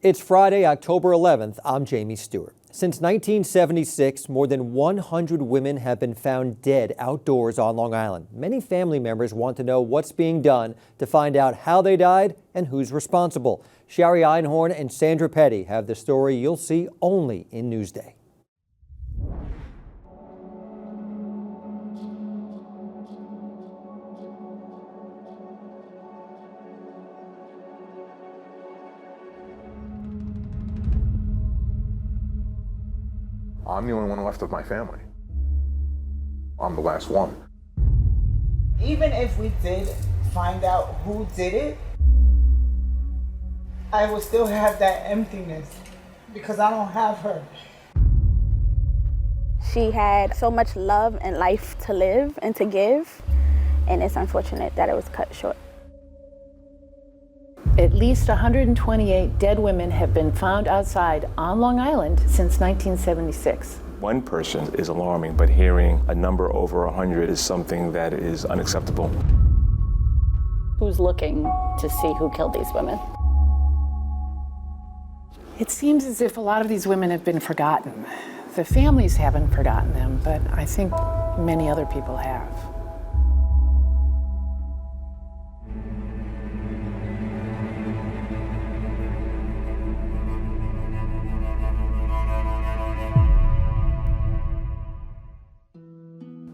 It's Friday, October 11th. I'm Jamie Stewart. Since 1976, more than 100 women have been found dead outdoors on Long Island. Many family members want to know what's being done to find out how they died and who's responsible. Sherry Einhorn and Sandra Petty have the story you'll see only in Newsday. I'm the only one left of my family. I'm the last one. Even if we did find out who did it, I would still have that emptiness because I don't have her. She had so much love and life to live and to give, and it's unfortunate that it was cut short. At least 128 dead women have been found outside on Long Island since 1976. One person is alarming, but hearing a number over 100 is something that is unacceptable. Who's looking to see who killed these women? It seems as if a lot of these women have been forgotten. The families haven't forgotten them, but I think many other people have.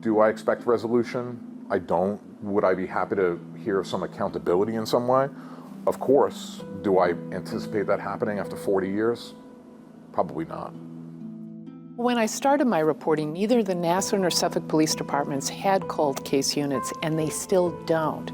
Do I expect resolution? I don't. Would I be happy to hear some accountability in some way? Of course. Do I anticipate that happening after 40 years? Probably not. When I started my reporting, neither the Nassau nor Suffolk police departments had cold case units, and they still don't.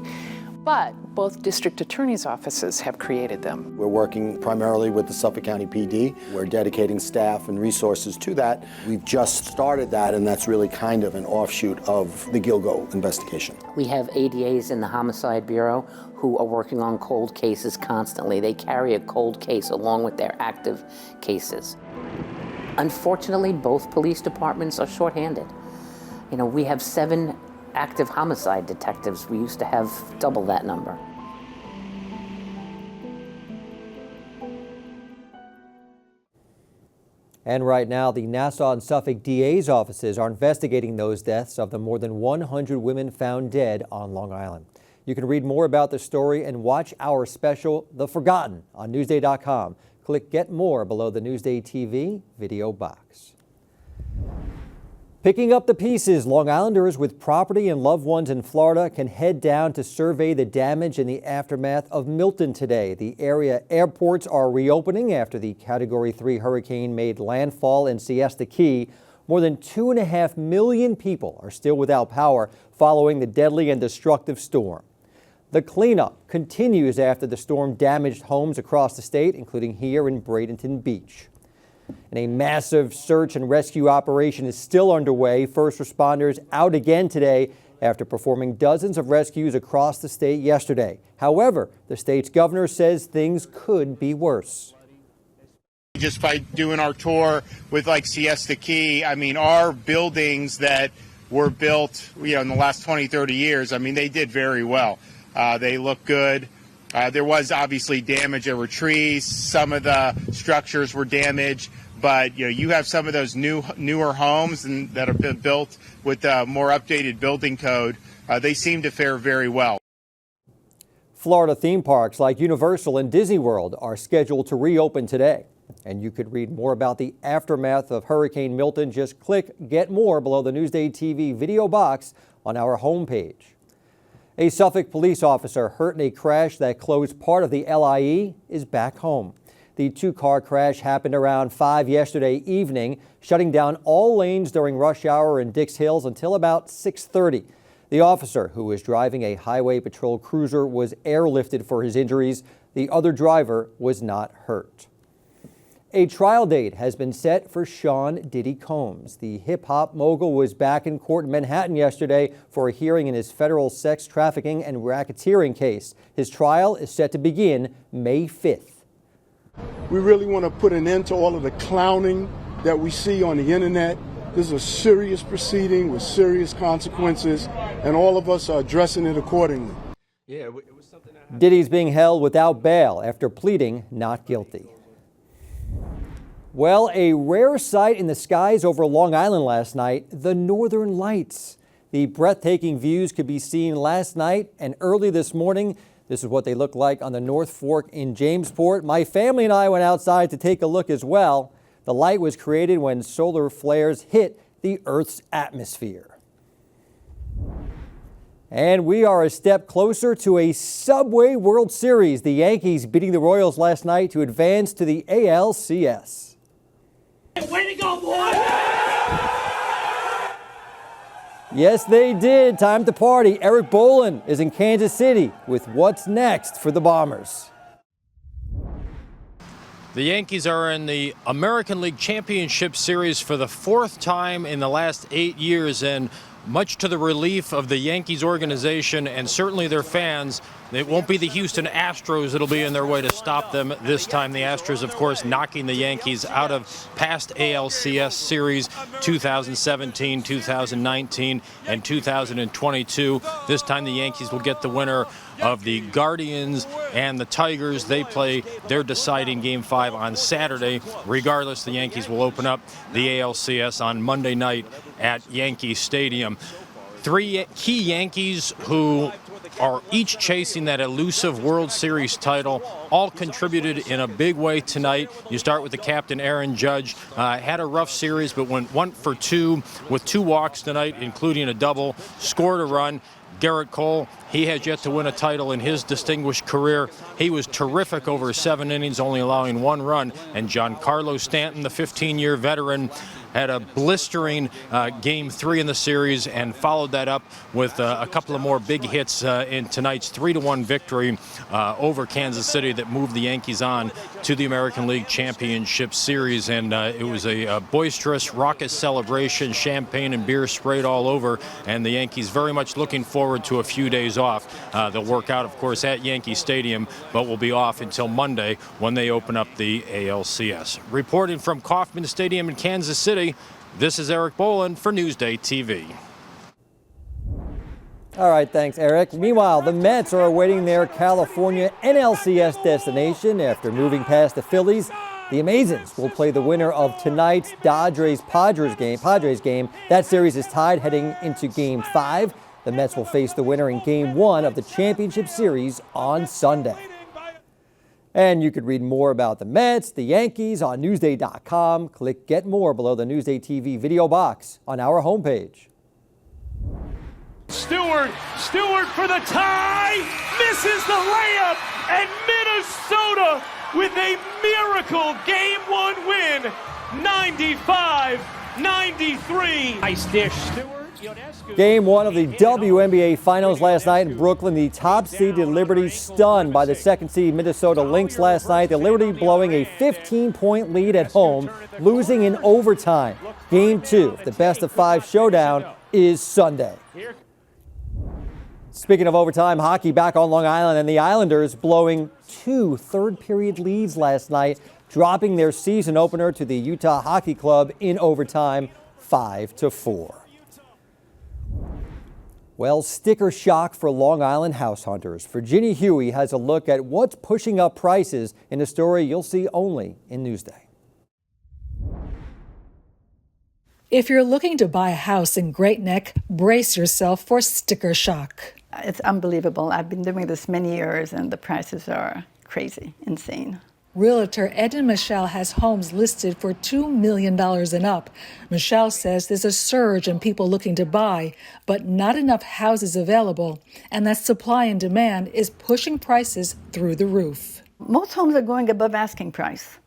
But both district attorneys' offices have created them. We're working primarily with the Suffolk County PD. We're dedicating staff and resources to that. We've just started that, and that's really kind of an offshoot of the Gilgo investigation. We have ADAs in the Homicide Bureau who are working on cold cases constantly. They carry a cold case along with their active cases. Unfortunately, both police departments are shorthanded. You know, we have 7 active homicide detectives. We used to have double that number. And right now, the Nassau and Suffolk DA's offices are investigating those deaths of the more than 100 women found dead on Long Island. You can read more about the story and watch our special, The Forgotten, on Newsday.com. Click Get More below the NewsdayTV video box. Picking up the pieces, Long Islanders with property and loved ones in Florida can head down to survey the damage in the aftermath of Milton today. The area airports are reopening after the Category 3 hurricane made landfall in Siesta Key. More than 2.5 million people are still without power following the deadly and destructive storm. The cleanup continues after the storm damaged homes across the state, including here in Bradenton Beach. And a massive search and rescue operation is still underway. First responders out again today after performing dozens of rescues across the state yesterday. However, the state's governor says things could be worse. Just by doing our tour with like Siesta Key, I mean, our buildings that were built, in the last 20, 30 years, I mean, they did very well. They look good. There was obviously damage. There were trees. Some of the structures were damaged, but you have some of those newer homes that have been built with a more updated building code. They seem to fare very well. Florida theme parks like Universal and Disney World are scheduled to reopen today. And you could read more about the aftermath of Hurricane Milton. Just click Get More below the Newsday TV video box on our homepage. A Suffolk police officer hurt in a crash that closed part of the LIE is back home. The 2-car crash happened around 5 yesterday evening, shutting down all lanes during rush hour in Dix Hills until about 6:30. The officer, who was driving a highway patrol cruiser, was airlifted for his injuries. The other driver was not hurt. A trial date has been set for Sean Diddy Combs. The hip-hop mogul was back in court in Manhattan yesterday for a hearing in his federal sex trafficking and racketeering case. His trial is set to begin May 5th. We really want to put an end to all of the clowning that we see on the internet. This is a serious proceeding with serious consequences, and all of us are addressing it accordingly. Diddy's being held without bail after pleading not guilty. Well, a rare sight in the skies over Long Island last night, the Northern Lights. The breathtaking views could be seen last night and early this morning. This is what they look like on the North Fork in Jamesport. My family and I went outside to take a look as well. The light was created when solar flares hit the Earth's atmosphere. And we are a step closer to a Subway World Series. The Yankees beating the Royals last night to advance to the ALCS. Way to go, boy! Yes, they did. Time to party. Eric Bolin is in Kansas City with what's next for the Bombers. The Yankees are in the American League Championship Series for the fourth time in the last 8 years, and much to the relief of the Yankees organization and certainly their fans, it won't be the Houston Astros that'll be in their way to stop them this time. The Astros, of course, knocking the Yankees out of past ALCS series 2017, 2019, and 2022. This time the Yankees will get the winner of the Guardians and the Tigers. They play their deciding Game 5 on Saturday. Regardless, the Yankees will open up the ALCS on Monday night at Yankee Stadium. Three key Yankees who are each chasing that elusive World Series title, all contributed in a big way tonight. You start with the captain, Aaron Judge. Had a rough series, but went 1 for 2 with 2 walks tonight, including a double, scored a run. Garrett Cole, he has yet to win a title in his distinguished career. He was terrific over 7 innings, only allowing 1 run. And Giancarlo Stanton, the 15-year veteran, had a blistering Game 3 in the series and followed that up with a couple of more big hits in tonight's 3-1 victory over Kansas City that moved the Yankees on to the American League Championship Series. And it was a boisterous, raucous celebration, champagne and beer sprayed all over, and the Yankees very much looking forward to a few days off. They'll work out, of course, at Yankee Stadium, but will be off until Monday when they open up the ALCS. Reporting from Kauffman Stadium in Kansas City, this is Eric Bolin for NewsdayTV. All right, thanks, Eric. Meanwhile, the Mets are awaiting their California NLCS destination after moving past the Phillies. The Amazons will play the winner of tonight's Dodgers-Padres game. That series is tied heading into Game 5. The Mets will face the winner in Game 1 of the championship series on Sunday. And you could read more about the Mets, the Yankees on Newsday.com. Click Get More below the Newsday TV video box on our homepage. Stewart for the tie, misses the layup, and Minnesota with a miracle Game 1 win, 95-93. Nice dish, Stewart. Game 1 of the WNBA Finals last night in Brooklyn. The top-seeded Liberty stunned by the second-seed Minnesota Lynx last night. The Liberty blowing a 15-point lead at home, losing in overtime. Game 2, the best-of-5 showdown, is Sunday. Speaking of overtime, hockey back on Long Island, and the Islanders blowing 2 third-period leads last night, dropping their season opener to the Utah Hockey Club in overtime, 5-4. Well, sticker shock for Long Island house hunters. Virginia Huey has a look at what's pushing up prices in a story you'll see only in Newsday. If you're looking to buy a house in Great Neck, brace yourself for sticker shock. It's unbelievable. I've been doing this many years and the prices are crazy, insane. Realtor Edna Michelle has homes listed for $2 million and up. Michelle says there's a surge in people looking to buy, but not enough houses available, and that supply and demand is pushing prices through the roof. Most homes are going above asking price.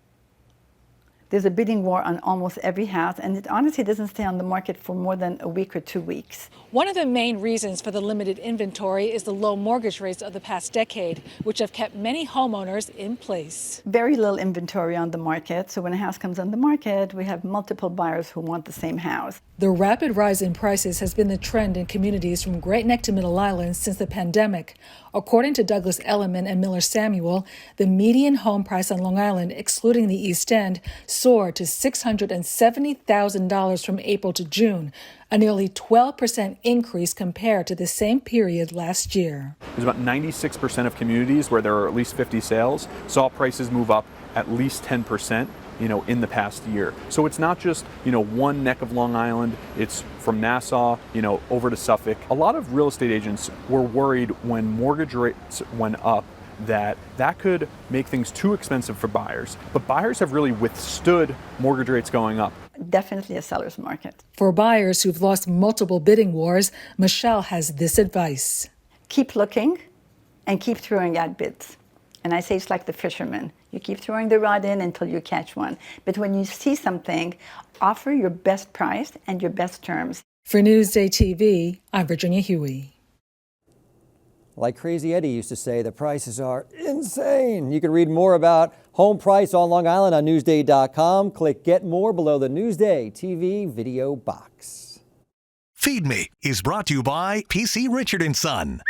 There's a bidding war on almost every house, and it honestly doesn't stay on the market for more than a week or 2 weeks. One of the main reasons for the limited inventory is the low mortgage rates of the past decade, which have kept many homeowners in place. Very little inventory on the market, so when a house comes on the market, we have multiple buyers who want the same house. The rapid rise in prices has been the trend in communities from Great Neck to Middle Island since the pandemic. According to Douglas Elliman and Miller Samuel, the median home price on Long Island, excluding the East End, soared to $670,000 from April to June, a nearly 12% increase compared to the same period last year. There's about 96% of communities where there are at least 50 sales saw prices move up at least 10%. in the past year. So it's not just, one neck of Long Island, it's from Nassau, over to Suffolk. A lot of real estate agents were worried when mortgage rates went up that could make things too expensive for buyers. But buyers have really withstood mortgage rates going up. Definitely a seller's market. For buyers who've lost multiple bidding wars, Michelle has this advice. Keep looking and keep throwing out bids. And I say it's like the fisherman. You keep throwing the rod in until you catch one. But when you see something, offer your best price and your best terms. For Newsday TV, I'm Virginia Huey. Like Crazy Eddie used to say, the prices are insane. You can read more about home price on Long Island on Newsday.com. Click Get More below the Newsday TV video box. Feed Me is brought to you by PC Richard & Son.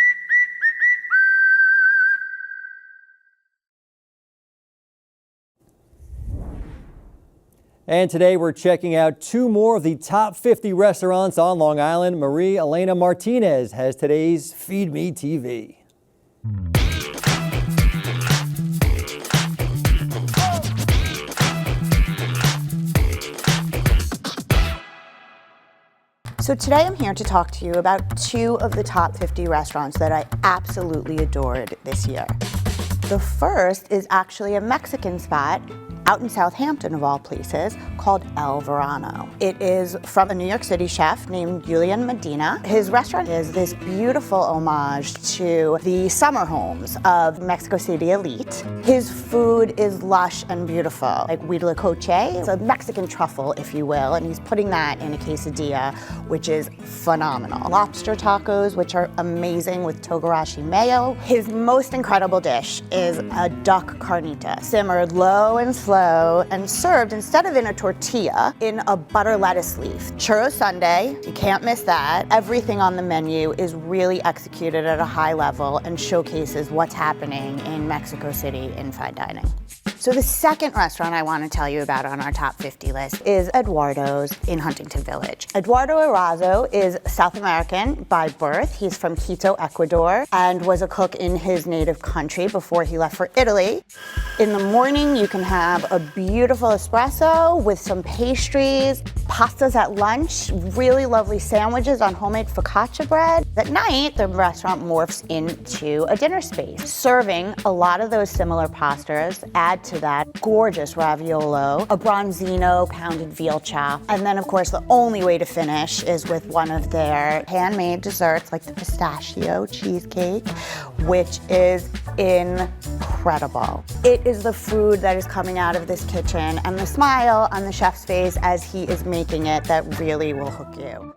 And today we're checking out 2 more of the top 50 restaurants on Long Island. Marie Elena Martinez has today's Feed Me TV. So today I'm here to talk to you about 2 of the top 50 restaurants that I absolutely adored this year. The first is actually a Mexican spot out in Southampton, of all places, called El Verano. It is from a New York City chef named Julian Medina. His restaurant is this beautiful homage to the summer homes of Mexico City elite. His food is lush and beautiful, like huitlacoche. It's a Mexican truffle, if you will, and he's putting that in a quesadilla, which is phenomenal. Lobster tacos, which are amazing with togarashi mayo. His most incredible dish is a duck carnita, simmered low and slow and served, instead of in a tortilla, in a butter lettuce leaf. Churro sundae, you can't miss that. Everything on the menu is really executed at a high level and showcases what's happening in Mexico City in fine dining. So the second restaurant I want to tell you about on our top 50 list is Eduardo's in Huntington Village. Eduardo Erazo is South American by birth. He's from Quito, Ecuador, and was a cook in his native country before he left for Italy. In the morning, you can have a beautiful espresso with some pastries, pastas at lunch, really lovely sandwiches on homemade focaccia bread. At night, the restaurant morphs into a dinner space, serving a lot of those similar pastas. Add to that gorgeous raviolo, a bronzino pounded veal chop, and then of course the only way to finish is with one of their handmade desserts like the pistachio cheesecake, which is incredible. It is the food that is coming out of this kitchen and the smile on the chef's face as he is making it that really will hook you.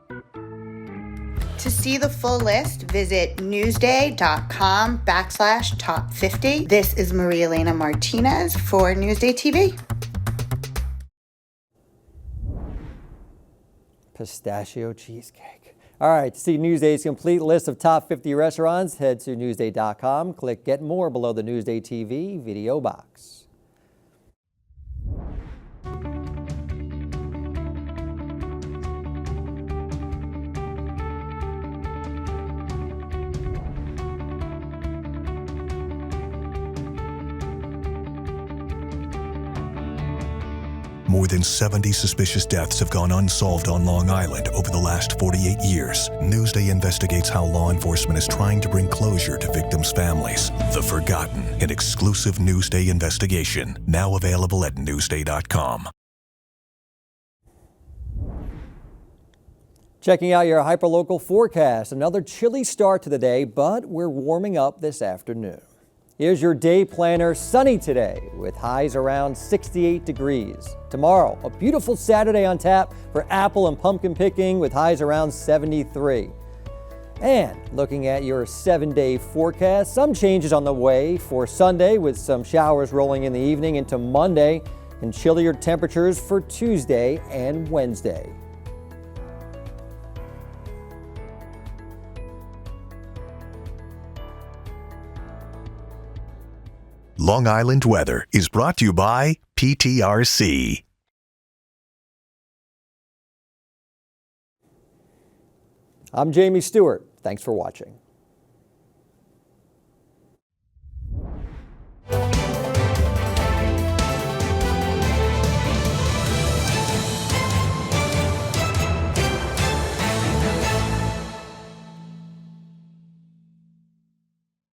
To see the full list, visit newsday.com/top 50. This is Marie Elena Martinez for Newsday TV. Pistachio cheesecake. All right, to see Newsday's complete list of top 50 restaurants, head to newsday.com. Click Get More below the Newsday TV video box. More than 70 suspicious deaths have gone unsolved on Long Island over the last 48 years. Newsday investigates how law enforcement is trying to bring closure to victims' families. The Forgotten, an exclusive Newsday investigation, now available at Newsday.com. Checking out your hyperlocal forecast. Another chilly start to the day, but we're warming up this afternoon. Here's your day planner. Sunny today with highs around 68 degrees. Tomorrow, a beautiful Saturday on tap for apple and pumpkin picking with highs around 73. And looking at your 7-day forecast, some changes on the way for Sunday with some showers rolling in the evening into Monday and chillier temperatures for Tuesday and Wednesday. Long Island weather is brought to you by PTRC. I'm Jamie Stewart. Thanks for watching.